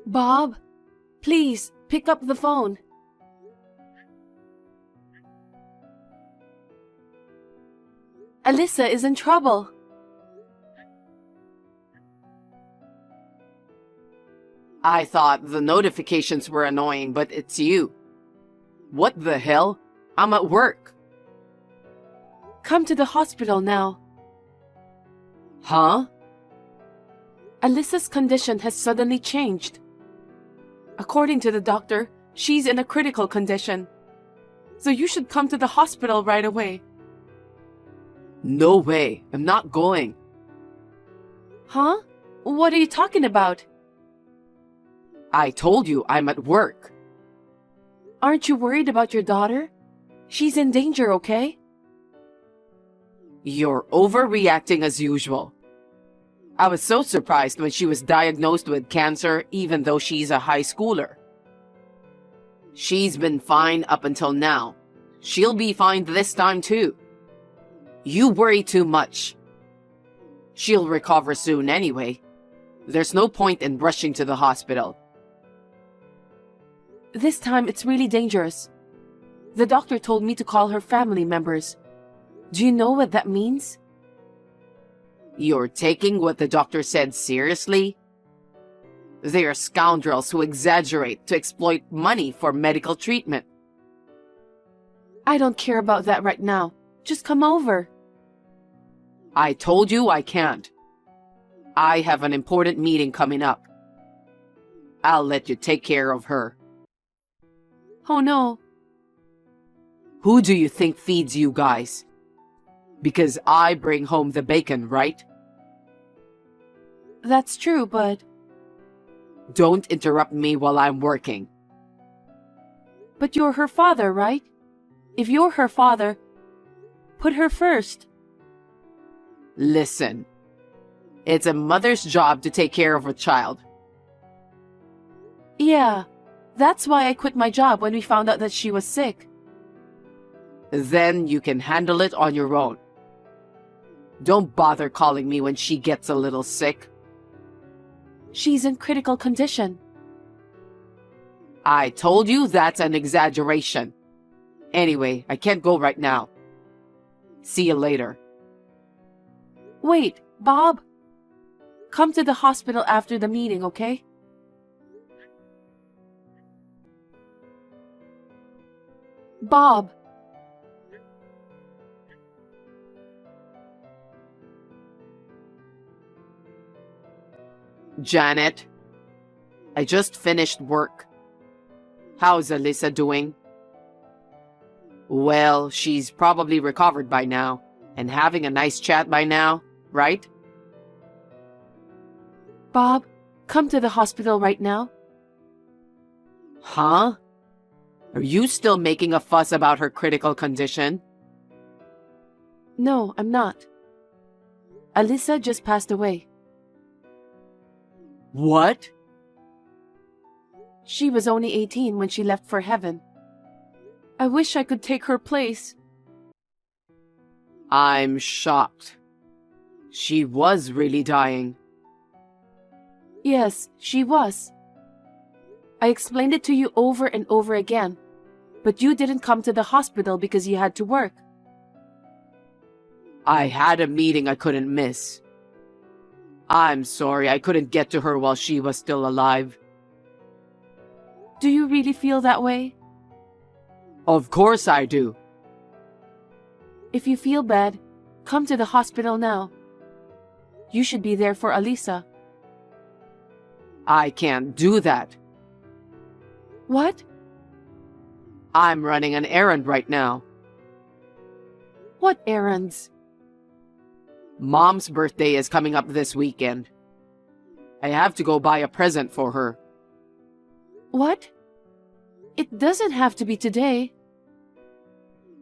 Bob, please pick up the phone. Alyssa is in trouble. I thought the notifications were annoying, but it's you. What the hell? I'm at work. Come to the hospital now. Huh? Alyssa's condition has suddenly changed. According to the doctor, she's in a critical condition. So you should come to the hospital right away. No way. I'm not going. Huh? What are you talking about? I told you I'm at work. Aren't you worried about your daughter? She's in danger, okay? You're overreacting as usual. I was so surprised when she was diagnosed with cancer, even though she's a high schooler. She's been fine up until now. She'll be fine this time too. You worry too much. She'll recover soon anyway. There's no point in rushing to the hospital. This time it's really dangerous. The doctor told me to call her family members. Do you know what that means? You're taking what the doctor said seriously? They are scoundrels who exaggerate to exploit money for medical treatment. I don't care about that right now. Just come over. I told you I can't. I have an important meeting coming up. I'll let you take care of her. Oh no. Who do you think feeds you guys? Because I bring home the bacon, right? That's true, but... Don't interrupt me while I'm working. But you're her father, right? If you're her father, put her first. Listen. It's a mother's job to take care of a child. Yeah, that's why I quit my job when we found out that she was sick. Then you can handle it on your own. Don't bother calling me when she gets a little sick. She's in critical condition. I told you that's an exaggeration. Anyway, I can't go right now. See you later. Wait, Bob. Come to the hospital after the meeting, okay? Bob. Janet, I just finished work. How's Alyssa doing? Well, she's probably recovered by now and having a nice chat by now, right? Bob, come to the hospital right now. Huh? Are you still making a fuss about her critical condition? No, I'm not. Alyssa just passed away. What? She was only 18 when she left for heaven. I wish I could take her place. I'm shocked. She was really dying. Yes, she was. I explained it to you over and over again, but you didn't come to the hospital because you had to work. I had a meeting I couldn't miss. I'm sorry I couldn't get to her while she was still alive. Do you really feel that way? Of course I do. If you feel bad, come to the hospital now. You should be there for Alyssa. I can't do that. What? I'm running an errand right now. What errands? Mom's birthday is coming up this weekend. I have to go buy a present for her. What? It doesn't have to be today.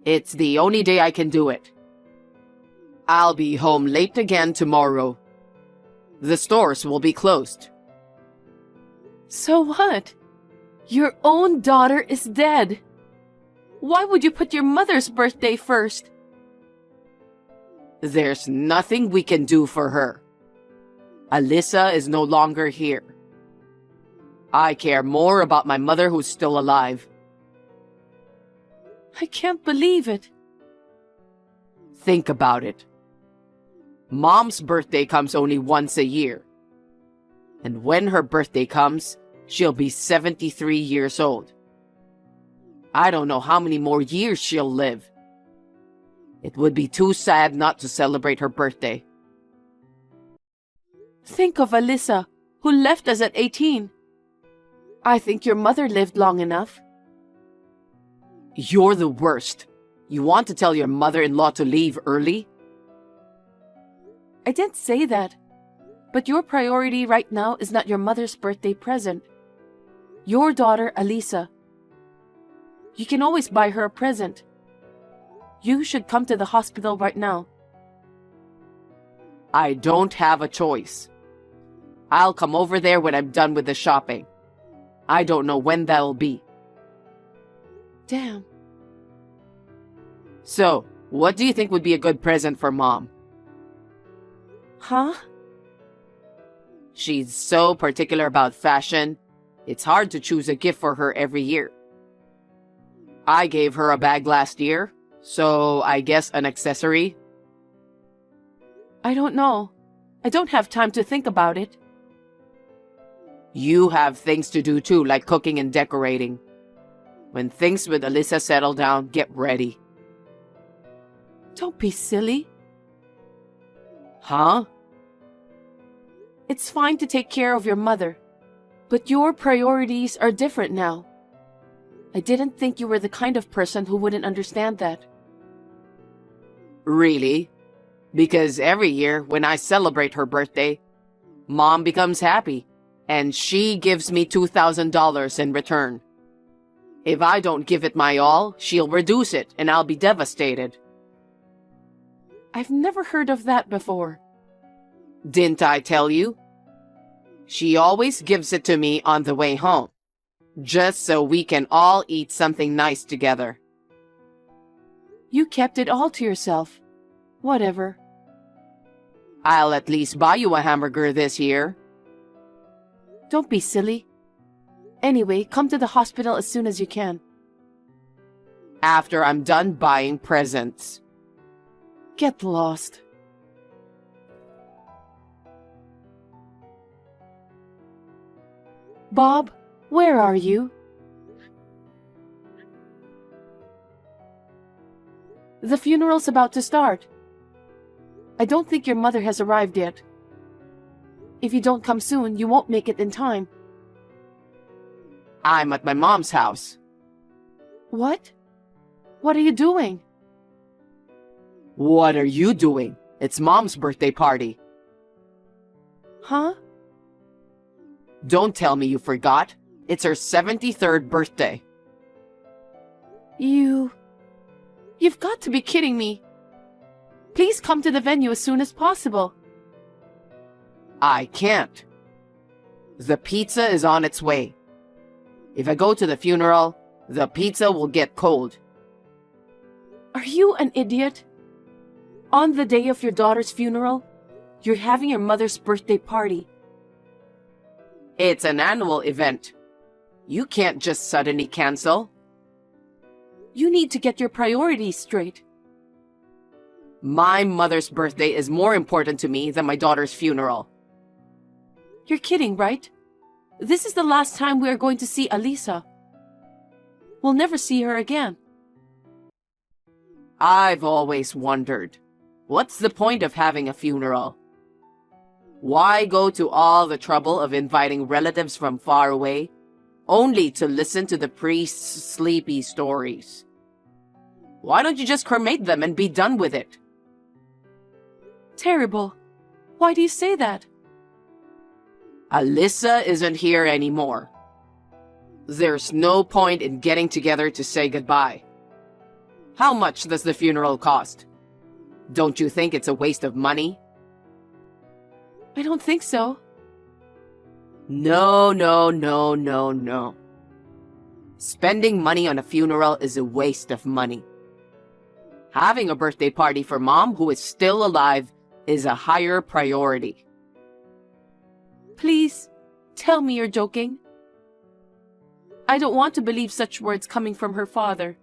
It's the only day I can do it. I'll be home late again tomorrow. The stores will be closed. So what? Your own daughter is dead. Why would you put your mother's birthday first? There's nothing we can do for her. Alyssa is no longer here. I care more about my mother who's still alive. I can't believe it. Think about it. Mom's birthday comes only once a year. And when her birthday comes, she'll be 73 years old. I don't know how many more years she'll live. It would be too sad not to celebrate her birthday. Think of Alyssa, who left us at 18. I think your mother lived long enough. You're the worst. You want to tell your mother-in-law to leave early? I didn't say that. But your priority right now is not your mother's birthday present. Your daughter, Alyssa. You can always buy her a present. You should come to the hospital right now. I don't have a choice. I'll come over there when I'm done with the shopping. I don't know when that'll be. Damn. So, what do you think would be a good present for Mom? Huh? She's so particular about fashion, it's hard to choose a gift for her every year. I gave her a bag last year, so I guess an accessory. I don't know. I don't have time to think about it. You have things to do too, like cooking and decorating. When things with Alyssa settle down, get ready. Don't be silly. Huh? It's fine to take care of your mother, but your priorities are different now. I didn't think you were the kind of person who wouldn't understand that. Really? Because every year when I celebrate her birthday, Mom becomes happy, and she gives me $2,000 in return. If I don't give it my all, she'll reduce it, and I'll be devastated. I've never heard of that before. Didn't I tell you? She always gives it to me on the way home, just so we can all eat something nice together. You kept it all to yourself. Whatever. I'll at least buy you a hamburger this year. Don't be silly. Anyway, come to the hospital as soon as you can. After I'm done buying presents. Get lost. Bob, where are you? The funeral's about to start. I don't think your mother has arrived yet. If you don't come soon, you won't make it in time. I'm at my mom's house. What? What are you doing? What are you doing? It's Mom's birthday party. Huh? Don't tell me you forgot. It's her 73rd birthday. You've got to be kidding me. Please come to the venue as soon as possible. I can't. The pizza is on its way. If I go to the funeral, the pizza will get cold. Are you an idiot? On the day of your daughter's funeral, you're having your mother's birthday party. It's an annual event. You can't just suddenly cancel. You need to get your priorities straight. My mother's birthday is more important to me than my daughter's funeral. You're kidding, right? This is the last time we are going to see Alyssa. We'll never see her again. I've always wondered, what's the point of having a funeral? Why go to all the trouble of inviting relatives from far away, only to listen to the priest's sleepy stories? Why don't you just cremate them and be done with it? Terrible. Why do you say that? Alyssa isn't here anymore. There's no point in getting together to say goodbye. How much does the funeral cost? Don't you think it's a waste of money? I don't think so. No. Spending money on a funeral is a waste of money. Having a birthday party for Mom, who is still alive, is a higher priority. Please, tell me you're joking. I don't want to believe such words coming from her father.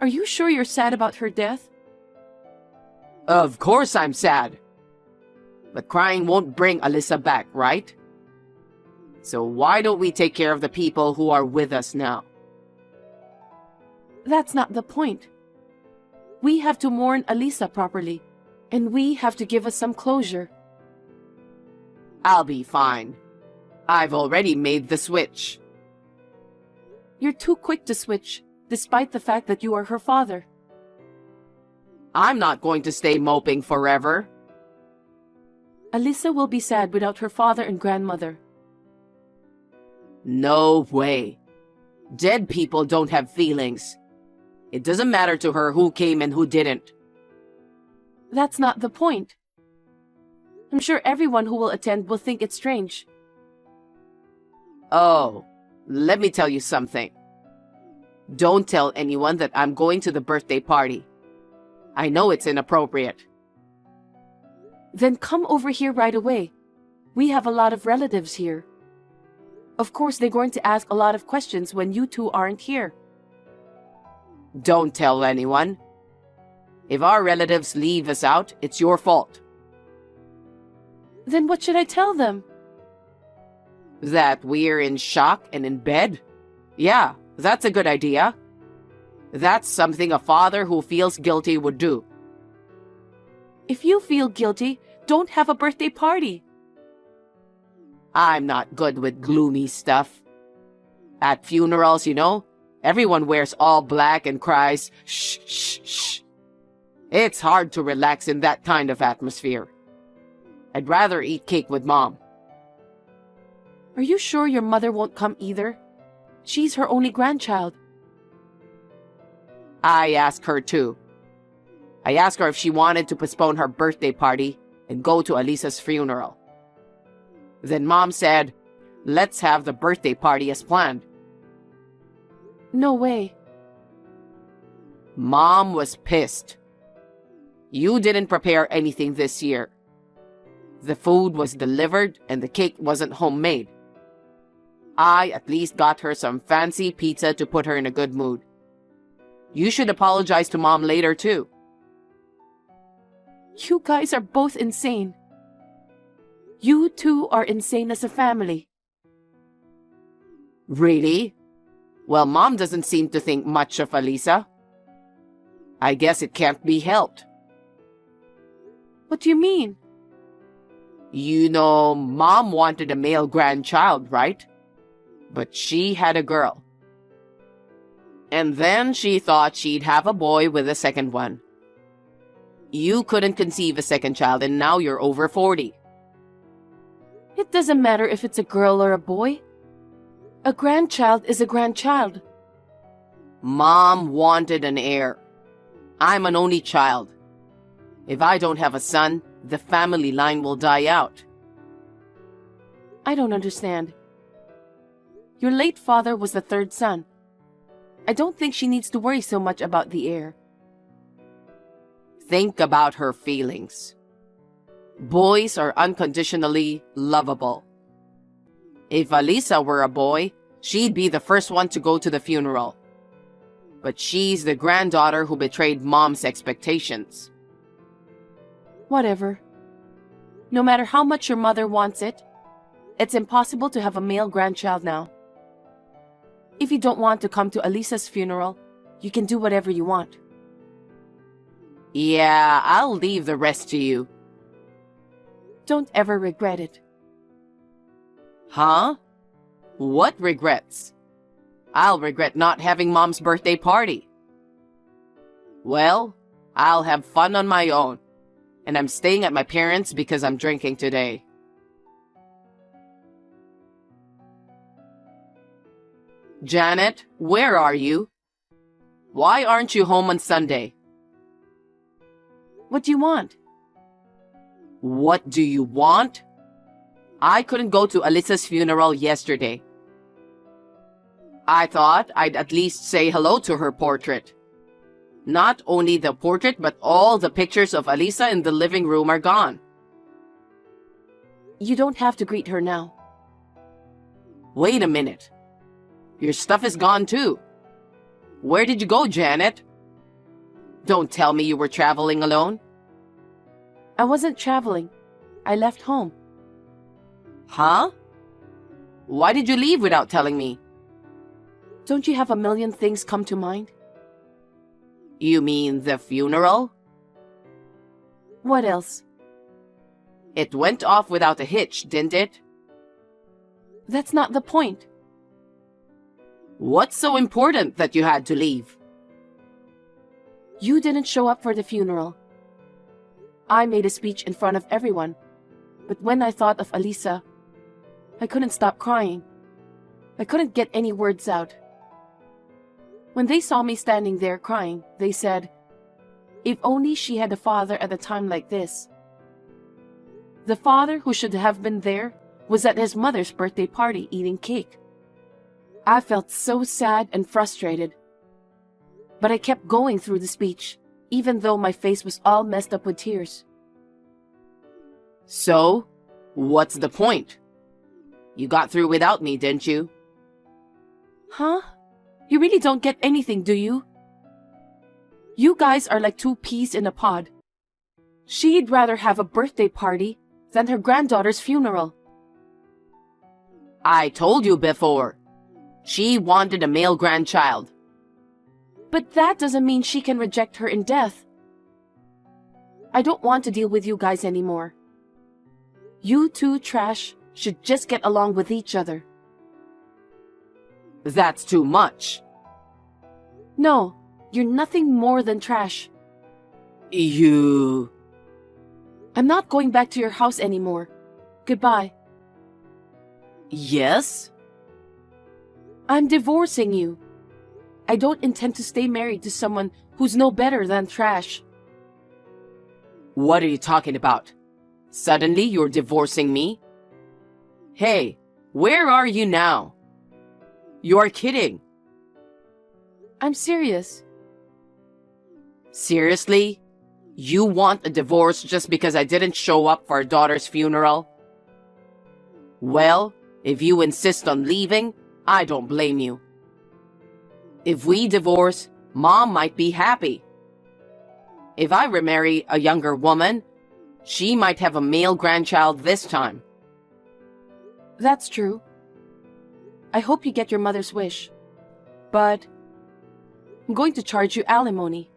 Are you sure you're sad about her death? Of course I'm sad. But crying won't bring Alyssa back, right? So why don't we take care of the people who are with us now? That's not the point. We have to mourn Alyssa properly, and we have to give us some closure. I'll be fine. I've already made the switch. You're too quick to switch, despite the fact that you are her father. I'm not going to stay moping forever. Alyssa will be sad without her father and grandmother. No way. Dead people don't have feelings. It doesn't matter to her who came and who didn't. That's not the point. I'm sure everyone who will attend will think it's strange. Oh, let me tell you something. Don't tell anyone that I'm going to the birthday party. I know it's inappropriate. Then come over here right away. We have a lot of relatives here. Of course, they're going to ask a lot of questions when you two aren't here. Don't tell anyone. If our relatives leave us out, it's your fault. Then what should I tell them? That we're in shock and in bed? Yeah, that's a good idea. That's something a father who feels guilty would do. If you feel guilty, don't have a birthday party. I'm not good with gloomy stuff. At funerals, everyone wears all black and cries, shh, shh, shh. It's hard to relax in that kind of atmosphere. I'd rather eat cake with Mom. Are you sure your mother won't come either? She's her only grandchild. I asked her too. I asked her if she wanted to postpone her birthday party and go to Alyssa's funeral. Then Mom said, let's have the birthday party as planned. No way. Mom was pissed. You didn't prepare anything this year. The food was delivered and the cake wasn't homemade. I at least got her some fancy pizza to put her in a good mood. You should apologize to Mom later too. You guys are both insane. You two are insane as a family. Really? Well, Mom doesn't seem to think much of Alyssa. I guess it can't be helped. What do you mean? Mom wanted a male grandchild, right? But she had a girl. And then she thought she'd have a boy with a second one. You couldn't conceive a second child and now you're over 40. It doesn't matter if it's a girl or a boy. A grandchild is a grandchild. Mom wanted an heir. I'm an only child. If I don't have a son, the family line will die out. I don't understand. Your late father was the third son. I don't think she needs to worry so much about the heir. Think about her feelings. Boys are unconditionally lovable. If Alyssa were a boy, she'd be the first one to go to the funeral. But she's the granddaughter who betrayed Mom's expectations. Whatever. No matter how much your mother wants it, it's impossible to have a male grandchild now. If you don't want to come to Alyssa's funeral, you can do whatever you want. Yeah, I'll leave the rest to you. Don't ever regret it. Huh? What regrets? I'll regret not having Mom's birthday party. Well, I'll have fun on my own. And I'm staying at my parents' because I'm drinking today. Janet, where are you? Why aren't you home on Sunday? What do you want? What do you want? I couldn't go to Alyssa's funeral yesterday. I thought I'd at least say hello to her portrait. Not only the portrait, but all the pictures of Alyssa in the living room are gone. You don't have to greet her now. Wait a minute. Your stuff is gone too. Where did you go, Janet? Don't tell me you were traveling alone. I wasn't traveling. I left home. Huh? Why did you leave without telling me? Don't you have a million things come to mind? You mean the funeral? What else? It went off without a hitch, didn't it? That's not the point. What's so important that you had to leave? You didn't show up for the funeral. I made a speech in front of everyone, but when I thought of Alisa, I couldn't stop crying. I couldn't get any words out. When they saw me standing there crying, they said, if only she had a father at a time like this. The father who should have been there was at his mother's birthday party eating cake. I felt so sad and frustrated. But I kept going through the speech, even though my face was all messed up with tears. So, what's the point? You got through without me, didn't you? Huh? You really don't get anything, do you? You guys are like two peas in a pod. She'd rather have a birthday party than her granddaughter's funeral. I told you before. She wanted a male grandchild. But that doesn't mean she can reject her in death. I don't want to deal with you guys anymore. You two trash should just get along with each other. That's too much. No, you're nothing more than trash. You... I'm not going back to your house anymore. Goodbye. Yes? I'm divorcing you. I don't intend to stay married to someone who's no better than trash. What are you talking about? Suddenly you're divorcing me? Hey, where are you now? You're kidding. I'm serious. Seriously? You want a divorce just because I didn't show up for our daughter's funeral? Well, if you insist on leaving, I don't blame you. If we divorce, Mom might be happy. If I remarry a younger woman, she might have a male grandchild this time. That's true. I hope you get your mother's wish. But I'm going to charge you alimony.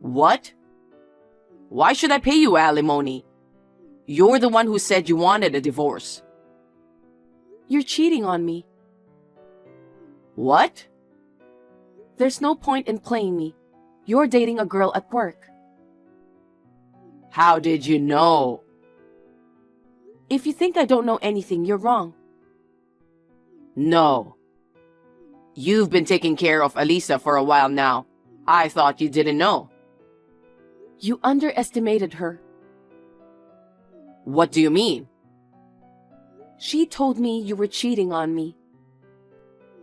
What? Why should I pay you alimony? You're the one who said you wanted a divorce. You're cheating on me. What? There's no point in playing me. You're dating a girl at work. How did you know? If you think I don't know anything, you're wrong. No. You've been taking care of Alisa for a while now. I thought you didn't know. You underestimated her. What do you mean? She told me you were cheating on me.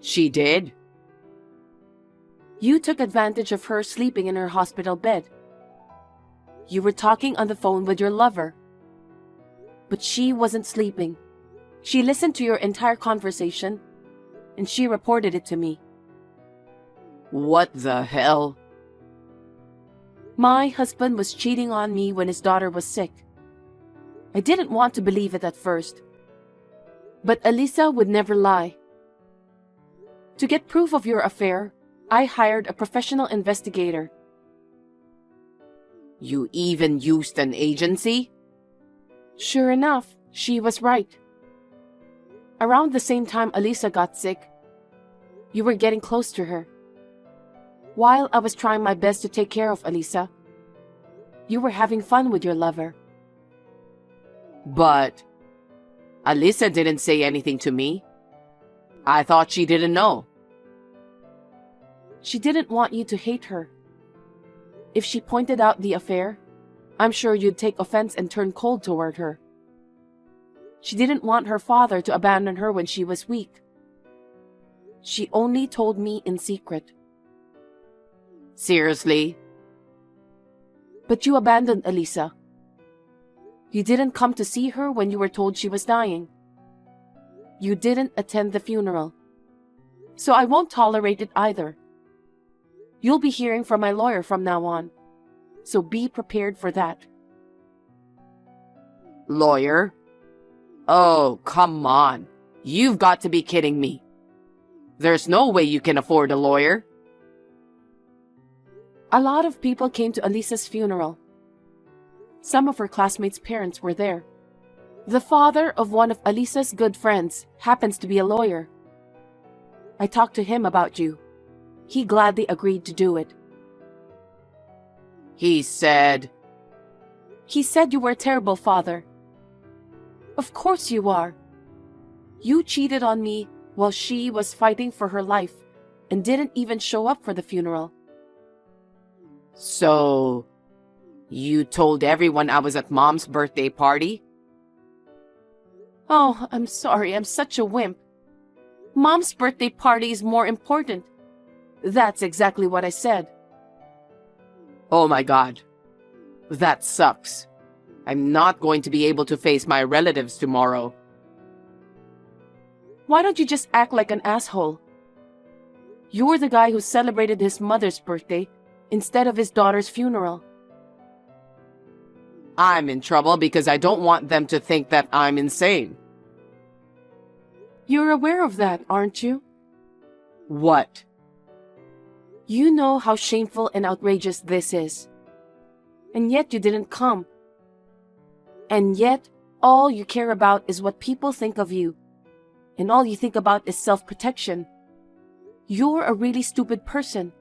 She did? You took advantage of her sleeping in her hospital bed. You were talking on the phone with your lover. But she wasn't sleeping. She listened to your entire conversation, and she reported it to me. What the hell? My husband was cheating on me when his daughter was sick. I didn't want to believe it at first. But Alisa would never lie. To get proof of your affair, I hired a professional investigator. You even used an agency? Sure enough, she was right. Around the same time Alisa got sick, you were getting close to her. While I was trying my best to take care of Alisa, you were having fun with your lover. But Alisa didn't say anything to me. I thought she didn't know. She didn't want you to hate her. If she pointed out the affair, I'm sure you'd take offense and turn cold toward her. She didn't want her father to abandon her when she was weak. She only told me in secret. Seriously? But you abandoned Alisa. You didn't come to see her when you were told she was dying. You didn't attend the funeral. so I won't tolerate it either. You'll be hearing from my lawyer from now on, so be prepared for that. Lawyer? Oh, come on. You've got to be kidding me. There's no way you can afford a lawyer. A lot of people came to Alisa's funeral. Some of her classmates' parents were there. The father of one of Alisa's good friends happens to be a lawyer. I talked to him about you. He gladly agreed to do it. He said you were a terrible father. Of course you are. You cheated on me while she was fighting for her life and didn't even show up for the funeral. So, you told everyone I was at Mom's birthday party? Oh, I'm sorry, I'm such a wimp. Mom's birthday party is more important. That's exactly what I said. Oh my God. That sucks. I'm not going to be able to face my relatives tomorrow. Why don't you just act like an asshole? You're the guy who celebrated his mother's birthday instead of his daughter's funeral. I'm in trouble because I don't want them to think that I'm insane. You're aware of that, aren't you? What? You know how shameful and outrageous this is. And yet you didn't come. And yet, all you care about is what people think of you. And all you think about is self-protection. You're a really stupid person.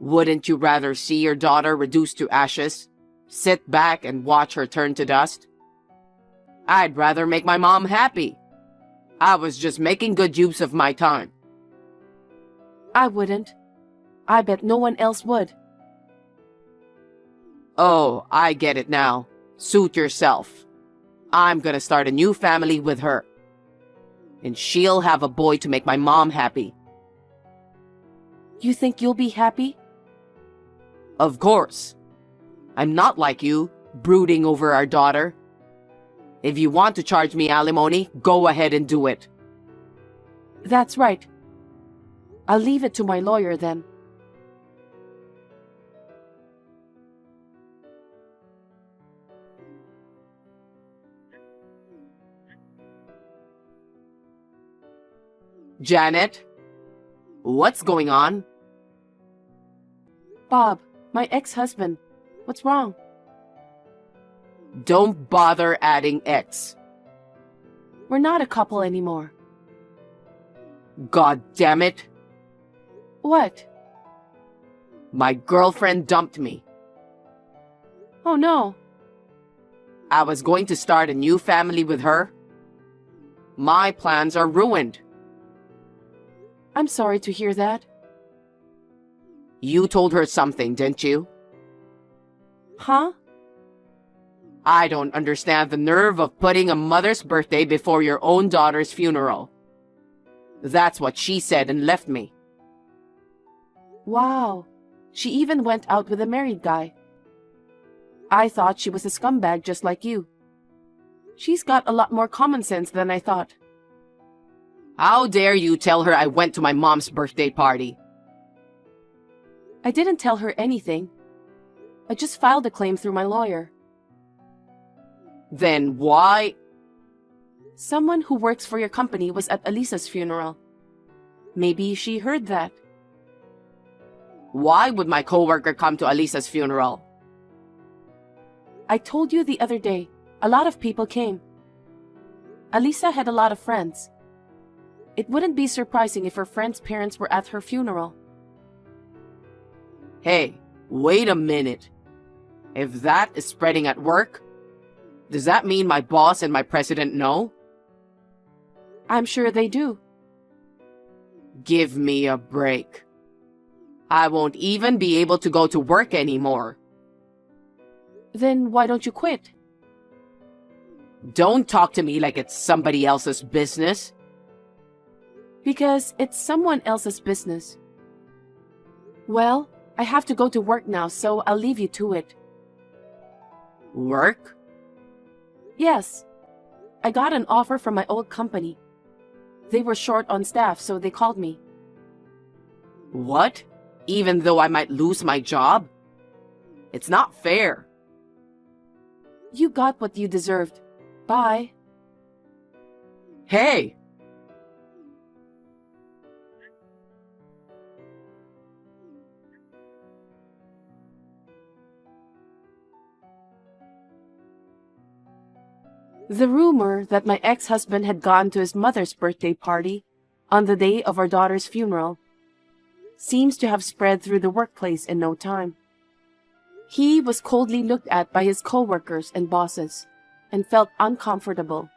Wouldn't you rather see your daughter reduced to ashes? Sit back and watch her turn to dust? I'd rather make my mom happy. I was just making good use of my time. I wouldn't. I bet no one else would. Oh, I get it now. Suit yourself. I'm gonna start a new family with her. And she'll have a boy to make my mom happy. You think you'll be happy? Of course. I'm not like you, brooding over our daughter. If you want to charge me alimony, go ahead and do it. That's right. I'll leave it to my lawyer then. Janet? What's going on? Bob, my ex-husband. What's wrong? Don't bother adding X. We're not a couple anymore. God damn it. What? My girlfriend dumped me. Oh no. I was going to start a new family with her. My plans are ruined. I'm sorry to hear that. You told her something, didn't you? Huh? I don't understand the nerve of putting a mother's birthday before your own daughter's funeral. That's what she said and left me. Wow. She even went out with a married guy. I thought she was a scumbag just like you. She's got a lot more common sense than I thought. How dare you tell her I went to my mom's birthday party? I didn't tell her anything. I just filed a claim through my lawyer. Then why? Someone who works for your company was at Alisa's funeral. Maybe she heard that. Why would my coworker come to Alisa's funeral? I told you the other day, a lot of people came. Alisa had a lot of friends. It wouldn't be surprising if her friends' parents were at her funeral. Hey, wait a minute. If that is spreading at work, does that mean my boss and my president know? I'm sure they do. Give me a break. I won't even be able to go to work anymore. Then why don't you quit? Don't talk to me like it's somebody else's business. Because it's someone else's business. Well, I have to go to work now, so I'll leave you to it. Work? Yes. I got an offer from my old company. They were short on staff, so they called me. What? Even though I might lose my job? It's not fair. You got what you deserved. Bye. Hey! The rumor that my ex-husband had gone to his mother's birthday party on the day of our daughter's funeral seems to have spread through the workplace in no time. He was coldly looked at by his co-workers and bosses and felt uncomfortable.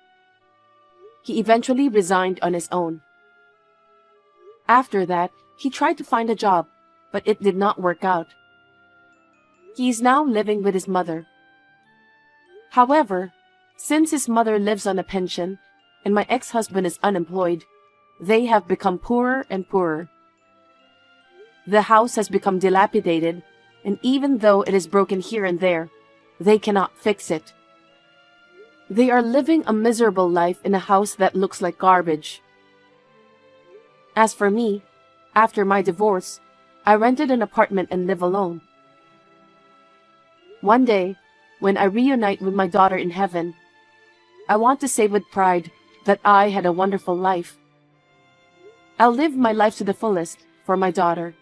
He eventually resigned on his own. After that, he tried to find a job, but it did not work out. He is now living with his mother. However, since his mother lives on a pension and my ex-husband is unemployed, they have become poorer and poorer. The house has become dilapidated, and even though it is broken here and there, they cannot fix it. They are living a miserable life in a house that looks like garbage. As for me, after my divorce, I rented an apartment and live alone. One day, when I reunite with my daughter in heaven, I want to say with pride that I had a wonderful life. I'll live my life to the fullest for my daughter.